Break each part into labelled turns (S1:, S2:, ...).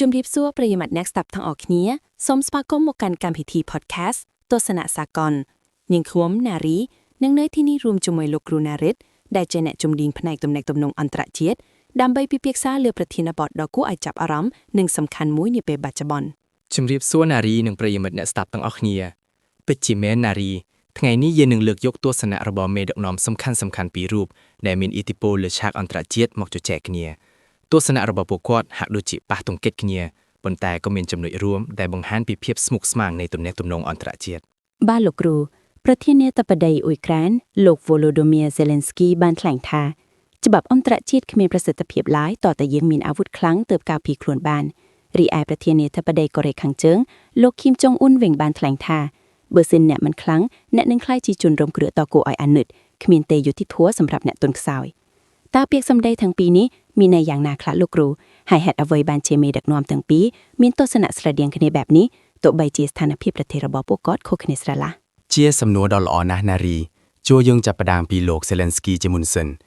S1: ជំរាបសួរប្រិយមិត្តអ្នកស្ដាប់ទាំងអស់គ្នាសូមស្វាគមន៍មកកាន់កម្មវិធី podcast ទស្សនៈសាកលនាងខ្ញុំណារីនឹងនៅទីនេះរួមជាមួយលោកគ្រូណារិតដែលជាអ្នកជំនាញផ្នែកទំនាក់ទំនងអន្តរជាតិដើម្បីពិភាក្សាលើប្រធានបទដ៏គួរឲ្យចាប់អារម្មណ៍និងសំខាន់មួយនាពេលបច្ចុប្បន្ន
S2: ជំរាបសួរណារីនិងប្រិយមិត្តអ្នកស្ដាប់ទាំងអស់គ្នាពិតជាមែនណារីថ្ងៃនេះយើងនឹងលើកយកទស្សនៈរបស់មេដឹកនាំសំខាន់ពីររូបដែលមានឥទ្ធិពលលើឆាកអន្តរជាតិមកជជែកគ្នាទស្សនៈរបស់ពួកគាត់ហាក់ដូចជាប៉ះទង្គិចគ្នាប៉ុន្តែក៏មានចំណុចរួមដែលបង្ហាញពីភាពស្មុគស្មាញនៃទំនាក់ទំនងអន្តរជាតិប
S1: ាទលោកគ្រូប្រធានាធិបតីអ៊ុយក្រែនលោក Volodymyr Zelensky បានថ្លែងថាច្បាប់អន្តរជាតិគ្មានប្រសិទ្ធភាពឡើយតើយើងមានអាវុធខ្លាំងទើបការពារខ្លួនបានរីឯប្រធានាធិបតីកូរ៉េខាងជើងលោក Kim Jong Un វិញបានថ្លែងថាបើសិនអ្នកមិនខ្លាំងអ្នកនឹងក្លាយជាជនរងគ្រោះតគួរឲ្យអាណិតគ្មានទេយុត្តិធម៌សម្រាប់អ្នកទន់ខ្សោយតើពាក្យសម្ដីទាំងពីរនេះមានន័យយ៉ាងណាខ្លះលោកគ្រូហើយហេតុអ្វីបានជាមេដឹកនាំទាំងពីរមានទស្សនៈស្រដៀងគ្នាបែបនេះទោះបីជាស្ថានភាពប្រទេសរបស់ពួកគាត់ខុសគ្នាស្រឡះ
S2: ជាសំណួរដ៏ល្អណាស់ណារីជួយយើងចាប់ផ្ដើមពីលោក Zelensky ជាមុនសិន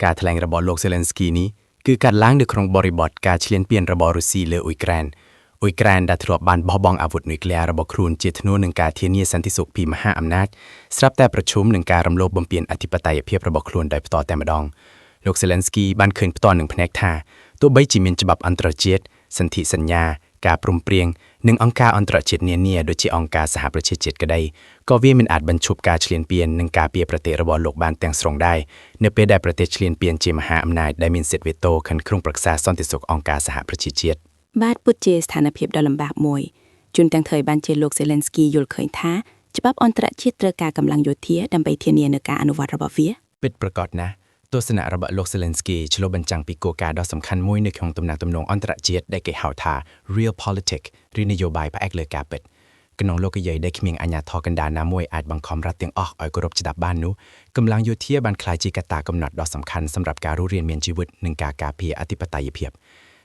S2: ការថ្លែងរបស់លោក Zelensky នេះគឺកាត់ឡើងនៅក្នុងបរិបទការឈ្លានពានរបស់រុស្ស៊ីលើអ៊ុយក្រែនដែលធ្លាប់បានបោះបង់អាវុធនុយក្លេអ៊ែររបស់ខ្លួនជាធ្នូនឹងការធានាសន្តិសុខពីមហាអំណាចស្រាប់តែប្រឈមនឹងការរំលោភបំពានអធិបតេយ្យភាពរបស់ខ្លួនដោយផ្ទាល់តែម្ដងលោក Zelensky បានឃើញផ្ទាល់នឹងភ្នែកថាទោះបីជាមានច្បាប់អន្តរជាតិសន្ធិសញ្ញាការព្រមព្រៀងនិងអង្គការអន្តរជាតិនានាដូចជាអង្គការសហប្រជាជាតិក្តីក៏វាមិនអាចបញ្ឈប់ការឈ្លានពាននិងការពារប្រទេសរបស់លោកបានទាំងស្រុងដែរនៅពេលដែលប្រទេសឈ្លានពានជាមហាអំណាចដែលមានសិទ្ធិវេតូខាងក្នុងប្រឹក្សាសន្តិសុខអង្គការសហប្រជាជាតិប
S1: ាទពុតជាស្ថានភាពដ៏លំបាកមួយជួនទាំងthờiបានជាលោក Zelensky យល់ឃើញថាច្បាប់អន្តរជាតិត្រូវការកម្លាំងយោធាដើម្បីធានានូវការអនុវត្តរបស់វាព
S2: ិតប្រាកដណាស់ទស្សនៈរបស់លោក Zelensky ឆ្លុះបញ្ចាំងពីគោលការណ៍ដ៏សំខាន់មួយនៅក្នុងទំនាក់ទំនងអន្តរជាតិដែលគេហៅថា real politics ឬនយោបាយផ្អែកលើការពិតក្នុងលោកីយដែលគ្មានអាជ្ញាធរកណ្ដាលណាមួយអាចបង្ខំរដ្ឋទាំងអស់ឲ្យគោរពច្បាប់បាននោះកម្លាំងយោធាបានក្លាយជាកត្តាកំណត់ដ៏សំខាន់សម្រាប់ការរស់រានមានជីវិតនិងការការពារអធិបតេយ្យភាព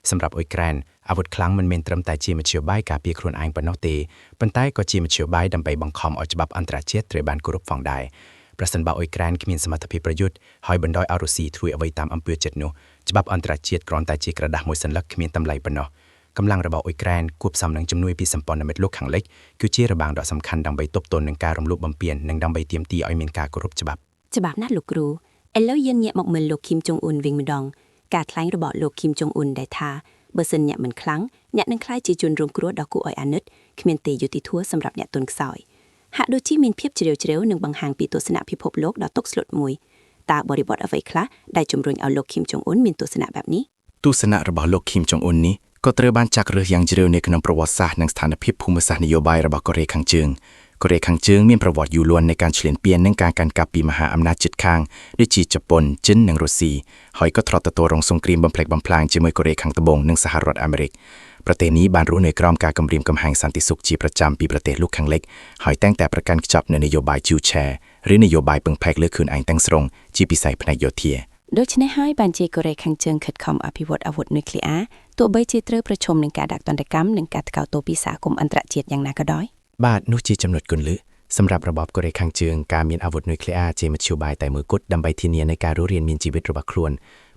S2: សម្រាប់អ៊ុយក្រែនអាវុធខ្លាំងមិនមែនត្រឹមតែជាមធ្យោបាយការពារខ្លួនឯងប៉ុណ្ណោះទេប៉ុន្តែក៏ជាមធ្យោបាយដើម្បីបង្ខំឲ្យច្បាប់អន្តរជាតិត្រូវបានគោរពផងដែរប្រសិនបើអ៊ុយក្រែនគ្មានសមត្ថភាពប្រយុទ្ធហើយបណ្ដោយឲ្យរុស្ស៊ីធ្វើអ្វីតាមអំពើចិត្តនោះច្បាប់អន្តរជាតិគ្រាន់តែជាក្រដាស់មួយសន្លឹកគ្មានតម្លៃប៉ុណ្ណោះកម្លាំងរបស់អ៊ុយក្រែនគួបផ្សំនឹងជំនួយពីសម្ព័ន្ធមិត្តលោកខាងលិចគឺជារបាំងដ៏សំខាន់ដើម្បីទប់ទល់នឹងការរំលោភបំពាននិងដើម្បីទាមទារឲ្យមានការគោរពច្បាប់ណ
S1: ាស់លោកគ្រូឥឡូវយើងងាកមកមើលលោក Kim Jong Un វិញម្ដងការថ្លែងរបស់លោក Kim Jong Un ដែលថាបើសិនអ្នកមិនខ្លាំងអ្នកនឹងក្លាយជាជនរងគ្រោះដ៏គួរឲ្យអាណិតគ្មានទេយុត្តិធម៌សម្រាប់អ្នកទន់ខ្សោយហាក់ដូចជាមានភាពជ្រាលជ្រៅនិងបង្ហាញពីទស្សនៈពិភពលោកដ៏ទុកស្លុតមួយតើបរិបទអ្វីខ្លះដែលជំរុញឲ្យលោក Kim Jong Un មានទស្សនៈបែបនេះទ
S2: ស្សនៈរបស់លោក Kim Jong Un នេះក៏ត្រូវបានចាក់ឫសយ៉ាងជ្រៅនៅក្នុងប្រវត្តិសាស្ត្រនិងស្ថានភាពភូមិសាស្ត្រនយោបាយរបស់កូរ៉េខាងជើងមានប្រវត្តិយូរលង់នៃការឈ្លានពាននិងការកាន់កាប់ពីមហាអំណាចជិតខាងដូចជាជប៉ុនចិននិងរុស្ស៊ីហើយក៏ធ្លាប់ទទួលរងសង្គ្រាមបំផ្លិចបំផ្លាញជាមួយកូរ៉េខាងត្បូងនិងសហរដ្ឋអាមេរិកប្រទេសនេះបានរស់នៅក្រោមការគំរាមកំហែងសន្តិសុខជាប្រចាំពីប្រទេសលោកខាងលិចហើយតែងតែប្រកាន់ខ្ជាប់នូវនយោបាយជូរឆាឬនយោបាយពឹងផ្អែកលើខ្លួនឯងទាំងស្រុងជាពិសេសផ្នែកយោធា
S1: ដូច្នេះហើយបានជាកូរ៉េខាងជើងខិតខំអភិវឌ្ឍអាវុធនុយក្លេអ៊ែរទោះបីជាត្រូវប្រឈមនឹងការដាក់ទណ្ឌកម្មនិងការថ្កោលទោសពីសហគមន៍អន្តរជាតិយ៉ាងណាក៏ដោយប
S2: ាទនោះជាចំណុចគន្លឹះសម្រាប់របបកូរ៉េខាងជើងការមានអាវុធនុយក្លេអ៊ែរជាមធ្យោបាយតែមួយគត់ដើម្បីធានានូវការរស់រានមានជីវិតរបស់ខ្លួន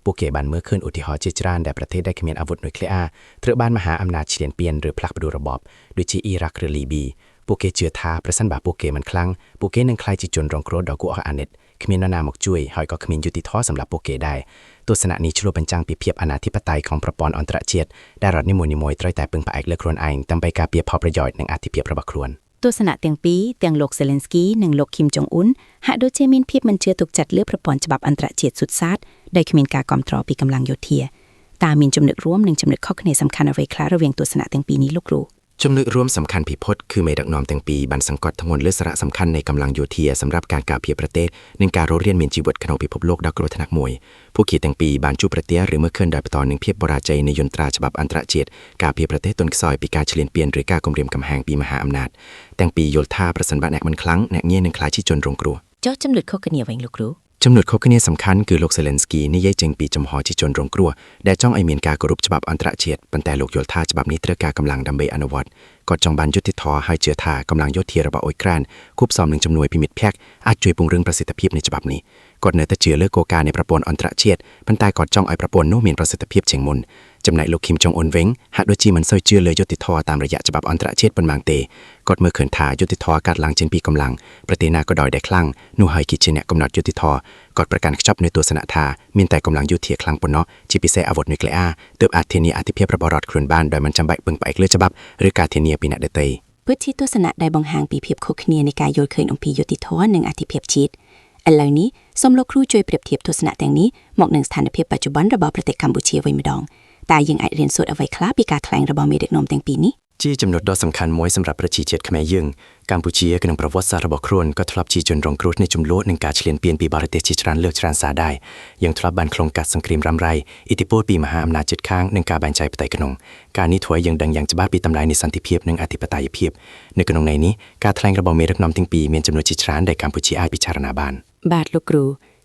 S2: ពួកគេបានមើលឃើញឧទាហរណ៍ជាច្រើនដែលប្រទេសដែលគ្មានអាវុធនុយក្លេអ៊ែរត្រូវបានមហាអំណាចឈ្លានពានឬផ្លាស់ប្ដូររបបដូចជាអ៊ីរ៉ាក់ឬលីប៊ីពួកគេជឿថាប្រសិនបើពួកគេមិនខ្លាំងពួកគេនឹងក្លាយជាជនរងគ្រោះដ៏គួរឲ្យអាណិតគ្មាននរណាមកជួយហើយក៏គ្មានយុត្តិធម៌សម្រាប់ពួកគេដែរទស្សនៈនេះឆ្លុះបញ្ចាំងពីភាពអនាធិបតេយ្យของប្រព័ន្ធអន្តរជាតិដែលរដ្ឋនីមួយៗត្រូវតែពឹងផ្អែកលើខ្លួនឯងដើម្បីការពារផលប្រយោជន៍និងអធិភាពរបស់ខ្លួនទ
S1: ស្សនៈទាំងពីរទាំងលោក Zelensky និងលោក Kim Jong Un ហាក់ដូចជាមានភាពមិនជឿទុកចិត្តលើប្រព័ន្ធច្បាប់អន្តរជាតិសុទ្ធសាធដែលគ្មានការគាំទ្រពីកម្លាំងយោធាតើមានចំណុចរួមនិងចំណុចខុសគ្នាសំខាន់អ្វីខ្លះរវាងទស្សនៈទាំងពីរនេះលោកគ្រូ
S2: ចំណុចរួមសំខាន់បំផុតគឺមេដឹកនាំទាំងពីរបានសង្កត់ធ្ងន់លើសារៈសំខាន់នៃកម្លាំងយោធាសម្រាប់ការការពារប្រទេសនិងការរស់រានមានជីវិតក្នុងពិភពលោកដ៏គ្រោះថ្នាក់មួយពួកគេទាំងពីរបានជួបប្រទះឬមើលឃើញដោយផ្ទាល់នឹងភាពបរាជ័យនៃយន្តត្រាច្បាប់អន្តរជាតិការពារប្រទេសទន់ខ្សោយពីការឈ្លានពានឬការគំរាមកំហែងពីមហាអំណាចទាំងពីរយល់ថាប្រសិនបើអ្នកមិនខ្លាំងអ្នកងាយនឹងក្លាយជាជនរងគ្រោះច
S1: ុះចំណុចខុសគ្នាវិញលោកគ្រូ
S2: ចំណុចខុសគ្នាសំខាន់គឺលោក Zelensky និយាយចេញពីចំហជាជនរងគ្រោះដែលចង់ឲ្យមានការគោរពច្បាប់អន្តរជាតិប៉ុន្តែលោកយល់ថាច្បាប់នេះត្រូវការកម្លាំងដើម្បីអនុវត្តគាត់ចង់បានយុត្តិធម៌ហើយជឿថាកម្លាំងយោធារបស់អ៊ុយក្រែនគួបផ្សំនឹងជំនួយពីមិត្តភ័ក្តិអាចជួយពង្រឹងប្រសិទ្ធភាពនៃច្បាប់នេះគាត់នៅតែជឿលើគោលការណ៍នៃប្រព័ន្ធអន្តរជាតិប៉ុន្តែគាត់ចង់ឲ្យប្រព័ន្ធនោះមានប្រសិទ្ធភាពជាងមុន ចំណែកលោកឃីមចុងអ៊ុនវិញហាក់ដូចជាមិនសូវជឿលើយុត្តិធម៌តាមរយៈច្បាប់អន្តរជាតិប៉ុន្មានទេគាត់មើលឃើញថាយុត្តិធម៌កើតឡើងចេញពីកម្លាំងប្រទេសណាក៏ដោយដែលខ្លាំងនោះហើយគឺជាអ្នកកំណត់យុត្តិធម៌គាត់ប្រកាន់ខ្ជាប់នូវទស្សនៈថាមានតែកម្លាំងយោធាខ្លាំងប៉ុណ្ណោះជាពិសេសអាវុធនុយក្លេអ៊ែរទើបអាចធានាអធិភាពរបស់រដ្ឋខ្លួនបានដោយមិនចាំបាច់ពឹងផ្អែកលើច្បាប់ឬការធានាពីអ្នកដទៃ
S1: ពិតជាទស្សនៈដែលបង្ហាញពីភាពខុសគ្នានៃការយល់ឃើញអំពីយុត្តិធម៌និងអធិភាពជាតិឥឡូវនេះសូមលោកគ្រូជួយប្រៀបធៀបទស្សនៈទាំងនេះមកនឹងស្ថានភាពបច្ចុប្បន្នរបស់ប្រទេសកម្ពុជាវិញម្ដងតែយើងអាចរៀនសូត្រអ្វីខ្លះពីការថ្លែងរបស់មេដឹកនាំទាំងពីរនេះ
S2: ជាចំណុចដ៏សំខាន់មួយសម្រាប់ប្រជាជាតិខ្មែរយើងកម្ពុជាក្នុងប្រវត្តិសាស្ត្ររបស់ខ្លួនក៏ធ្លាប់ជាជនរងគ្រោះនៃចំនួននិងការឈ្លានពានពីបរទេសជាច្រើនលើកច្រើនសារដែរយើងធ្លាប់បានខ្លងកាត់សង្គ្រាមរ៉ាំរ៉ៃឥទ្ធិពលពីមហាអំណាចជិតខាងនិងការបែងចែកផ្ទៃក្នុងការនេះធ្វើឲ្យយើងដឹងយ៉ាងច្បាស់ពីតម្លៃនៃសន្តិភាពនិងអធិបតេយ្យភាពនៅក្នុងន័យនេះការថ្លែងរបស់មេដឹកនាំទាំងពីរមានចំណុចជាច្រើនដែលកម្ពុជាអាចពិចារណាបាន
S1: បាទលោកគ្រូ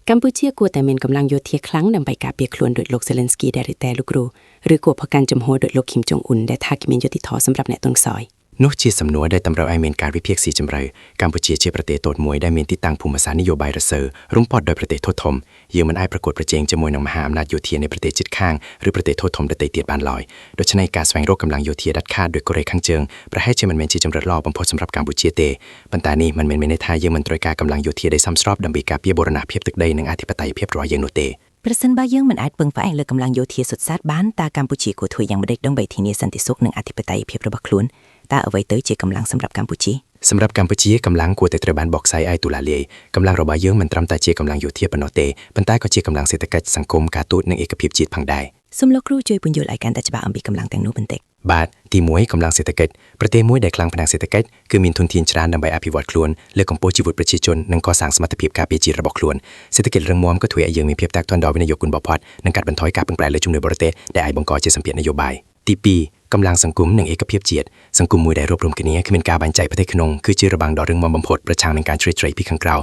S1: កម្ពុជាគួរតែមានកម្លាំងយោធាខ្លាំងដើម្បីការពារខ្លួនដោយលោក Zelensky ដែរឬតែលោកគ្រូឬគួរប្រកាន់ជំហរដោយលោក Kim Jong Un ដែលថាគ្មានយុត្តិធម៌សម្រាប់អ្នកទន់ខ្សោយ
S2: នោះជាសំណួរដែលតម្រូវឲ្យមានការវិភាគស៊ីជម្រៅកម្ពុជាជាប្រទេសតូចមួយដែលមានទីតាំងភូមិសាស្ត្រនយោបាយរសើររុំព័ទ្ធដោយប្រទេសធំធំយើងមិនអាចប្រកួតប្រជែងជាមួយនឹងមហាអំណាចយោធានៃប្រទេសជិតខាងឬប្រទេសធំធំដទៃទៀតបានឡើយដូច្នេះការស្វែងរកកម្លាំងយោធាដាច់ខាតដោយកូរ៉េខាងជើងប្រហែលជាមិនមែនជាជម្រើសល្អបំផុតសម្រាប់កម្ពុជាទេប៉ុន្តែនេះមិនមែនមានន័យថាយើងមិនត្រូវការកម្លាំងយោធាដែលសមស្របដើម្បីការពារបូរណភាពទឹកដីនិងអធិបតេយ្យភាពរបស់យើងនោះទេ
S1: ប្រសិនបើយើងមិនអាចពឹងផ្អែកលើកម្លាំងយោធាសុទ្ធសាធបានតើកម្ពុជាគួរធ្វើយ៉ាងម៉េចដើម្បីធានាសន្តិសុខនិងអធិបតេយ្យភាពរបស់ខ្លួនតើអ្វីទៅជាកម្លាំងសម្រាប់កម្ពុជា
S2: សម្រាប់កម្ពុជាកម្លាំងគួរតែត្រូវបានបកស្រាយឲ្យទូលាយលាយកម្លាំងរបស់យើងមិនត្រឹមតែជាកម្លាំងយោធាប៉ុណ្ណោះទេប៉ុន្តែក៏ជាកម្លាំងសេដ្ឋកិច្ចសង្គមការទូតនិងឯកភាពជាតិផងដែរស
S1: ូមលោកគ្រូជួយពន្យល់ឲ្យកាន់តែច្បាស់អំពីកម្លាំងទាំងនោះបន្តិចប
S2: ាទទី1កម្លាំងសេដ្ឋកិច្ចប្រទេសមួយដែលខ្លាំងផ្នែកសេដ្ឋកិច្ចគឺមានធនធានច្រើនដើម្បីអភិវឌ្ឍខ្លួនលើកកម្ពស់ជីវិតប្រជាជននិងកសាងសមត្ថភាពការពារជាតិរបស់ខ្លួនសេដ្ឋកិច្ចរឹងមាំក៏ធ្វើឲ្យយើងមានភាពតាក់ទងដល់វិនិយោគគុណបំផុតនិងកាត់បន្ថយការពឹងផ្អែកលើជំនួយបរទេសដែលអាចបង្កជាសម្ពាធនយោបាយទី2កម្លាំងសង្គមនិងឯកភាពជាតិសង្គមមួយដែលរួបរวมគ្នាគ្មានការបែងចែកប្រទេសក្នុងគឺជារបាំងដ៏រឹងមាំបំផុតប្រឆាំងនឹងការជ្រៀតជ្រែកពីខាងក្រៅ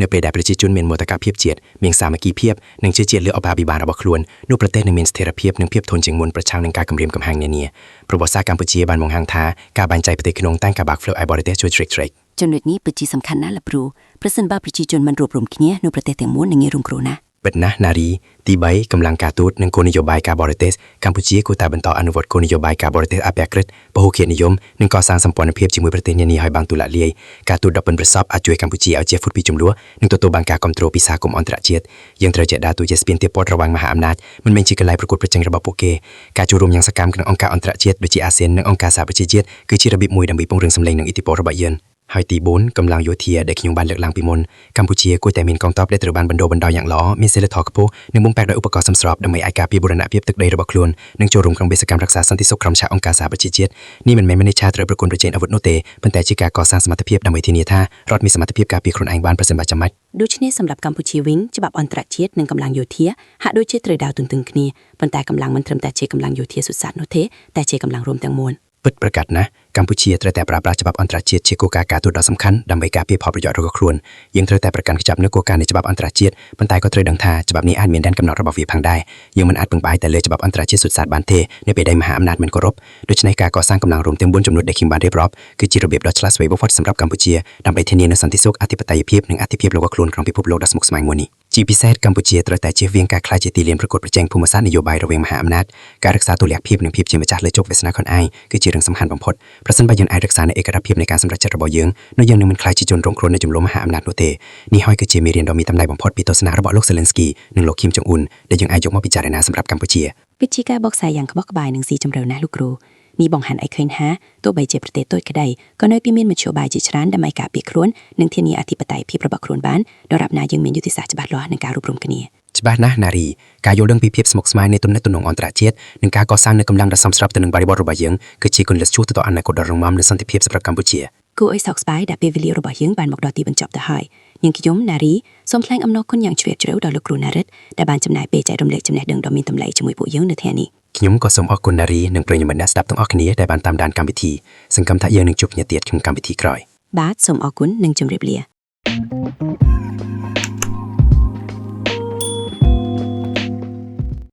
S2: នៅពេលដែលប្រជាជនមានមោទកភាពជាតិមានសាមគ្គីភាពនិងជឿជាក់លើអភិបាលរបស់ខ្លួននោះប្រទេសនឹងមានស្ថិរភាពនិងភាពធន់ជាងមុនប្រឆាំងនឹងការគំរាមកំហែងនានាប្រវត្តិសាស្ត្រកម្ពុជាបានបង្ហាញថាការបែងចែកប្រទេសក្នុងតែងការបាក់ផ្លូវឲ្យបរទេសជួយជ្រៀតជ្រែក
S1: ចំណុចនេះពិតជាសំខាន់ណាស់លោកគ្រូប្រសិនបើប្រជាជនមិនរួបរวมគ្នានៅប្រទេសទាំងមូលនឹងងាយរងគ្រោះណាស់
S2: ពិតណាស់ណារីទី3កម្លាំងការទូតនិងគោលនយោបាយការបរទេសកម្ពុជាគួរតែបន្តអនុវត្តគោលនយោបាយការបរទេសអភិក្រិតពហុជាតិនិយមនិងកសាងសម្ព័ន្ធភាពជាមួយប្រទេសនានាឲ្យបានទូលំទូលាយការទូតដ៏ប៉ិនប្រសប់អាចជួយកម្ពុជាឲ្យជៀសផុតពីចំនួននិងទទួលបានការគាំទ្រពីសហគមន៍អន្តរជាតិយើងត្រូវចេះដើរតួជាស្ពានទាបពតរវាងមហាអំណាចមិនមែនជាកន្លែងប្រកួតប្រជែងរបស់ពួកគេការចូលរួមយ៉ាងសកម្មក្នុងអង្គការអន្តរជាតិដូចជាអាស៊ាននិងអង្គការសហប្រជាជាតិគឺជារបៀបមួយដើម្បីពង្រឹងសម្លេងនិងឥទ្ធិពលរបស់យើងហើយទី4កម្លាំងយោធាដែលខ្ញុំបានលើកឡើងពីមុនកម្ពុជាគួរតែមានកងទ័ពដែលត្រូវបានបណ្ដុះបណ្ដាលយ៉ាងល្អមានសីលធម៌ខ្ពស់និងបំពាក់ដោយឧបករណ៍សមស្របដើម្បីឲ្យការពារបូរណភាពទឹកដីរបស់ខ្លួននិងចូលរួមក្នុងបេសកកម្មរក្សាសន្តិសុខក្រោមឆាកអង្គការសហប្រជាជាតិនេះមិនមែនមានន័យថាត្រូវប្រកួតប្រជែងអាវុធនោះទេប៉ុន្តែជាការកសាងសមត្ថភាពដើម្បីធានាថារដ្ឋមានសមត្ថភាពការពារខ្លួនឯងបានប្រសិនបើចាំបាច់
S1: ដូច្នេះសម្រាប់កម្ពុជាវិញច្បាប់អន្តរជាតិនិងកម្លាំងយោធាហាក់ដូចជាត្រូវដើរទន្ទឹងគ្នាប៉ុន្តែកម្លាំងមិនត្រឹមតែជាកម្លាំងយោធាសុទ្ធសាធនោះទេតែជាកម្លាំងរួមទាំងមូលព
S2: ិតប្រាកដណាស់កម្ពុជាត្រូវតែប្រើប្រាស់ច្បាប់អន្តរជាតិជាគោលការណ៍ការទូតដ៏សំខាន់ដើម្បីការពារផលប្រយោជន៍របស់ខ្លួនយើងត្រូវតែប្រកាន់ខ្ជាប់នូវគោលការណ៍នៃច្បាប់អន្តរជាតិប៉ុន្តែក៏ត្រូវដឹងថាច្បាប់នេះអាចមានដែនកំណត់របស់វាផងដែរយើងមិនអាចពឹងផ្អែកតែលើច្បាប់អន្តរជាតិសុទ្ធសាធបានទេនៅពេលដែលមហាអំណាចមិនគោរពដូច្នេះការកសាងកម្លាំងរួមទាំង4ចំណុចដែលខ្ញុំបានរៀបរាប់គឺជារបៀបដ៏ឆ្លាតវៃបំផុតសម្រាប់កម្ពុជាដើម្បីធានានូវសន្តិសុខអធិបតេយ្យភាពនិងអធិភាពរបស់ខ្លួនក្នុងពិភពលោកដ៏ស្មុគស្មាញមួយនេះជាពិសេសកម្ពុជាត្រូវតែជៀសវាងការខ្លាចជាទីលានប្រកួតប្រជែងភូមិសាស្ត្រនយោបាយរវាងមហាអំណាចការរក្សាតុល្យភាពនិងភាពជាម្ចាស់លើជោគវាសនាខ្លួនឯងគឺជារឿងសំខាន់បំផុតប្រសិនបើយើងអាចរក្សានូវឯករាជ្យភាពនៃការសម្រេចចិត្តរបស់យើងនោះយើងនឹងមិនខ្លាចជាជនរងគ្រោះនៃចំនួនមហាអំណាចនោះទេនេះហើយគឺជាមេរៀនដ៏មានតម្លៃបំផុតពីទស្សនៈរបស់លោក Zelensky និងលោក Kim Jong Un ដែលយើងអាចយកមកពិចារណាសម្រាប់កម្ពុជា
S1: វិជាការបកស្រាយយ៉ាងក្បោះក្បាយនិងស៊ីជម្រៅណាស់លោកគ្រូនេះបង្ហាញឲ្យឃើញថាទោះបីជាប្រទេសតូចក្តីក៏នៅតែមានមធ្យោបាយជាច្រើនដើម្បីការពារខ្លួននិងធានាអធិបតេយ្យភាពរបស់ខ្លួនបានដរាបណាយើងមានយុទ្ធសាស្ត្រច្បាស់លាស់និងការរួបរวมគ្នាច
S2: ្បាស់ណាស់ណារីការយល់ដឹងពីភាពស្មុគស្មាញនៃទំនាក់ទំនងអន្តរជាតិនិងការកសាងនូវកម្លាំងដ៏សមស្របទៅនឹងបរិបទរបស់យើងគឺជាគន្លឹះឆ្ពោះទៅដល់អនាគតដ៏រឹងមាំនិងសន្តិភាពសម្រាប់កម្ពុជាគ
S1: ួរឲ្យសោកស្ដាយដែលពេលវេលារបស់យើងបានមកដល់ទីបញ្ចប់ទៅហើយនាងខ្ញុំណារីសូមថ្លែងអំណរគុណយ៉ាងជ្រាលជ្រៅដល់លោកគ្រូណារិតដែលបានចំណាយពេលចែករំលែកចំណេះដឹងដ៏មានតម្លៃជាមួយពួកយើងនៅថ្ងៃនេះ
S2: ខ្ញុំក៏សូមអរគុណណារីនិងប្រិយមិត្តអ្នកស្ដាប់ទាំងអស់គ្នាដែលបានតាមដានកម្មវិធីសង្ឃឹមថាយើងនឹងជួបគ្នាទៀតក្នុងកម្មវិធីក្រោយប
S1: ាទសូមអរគុណនិងជម្រាបលា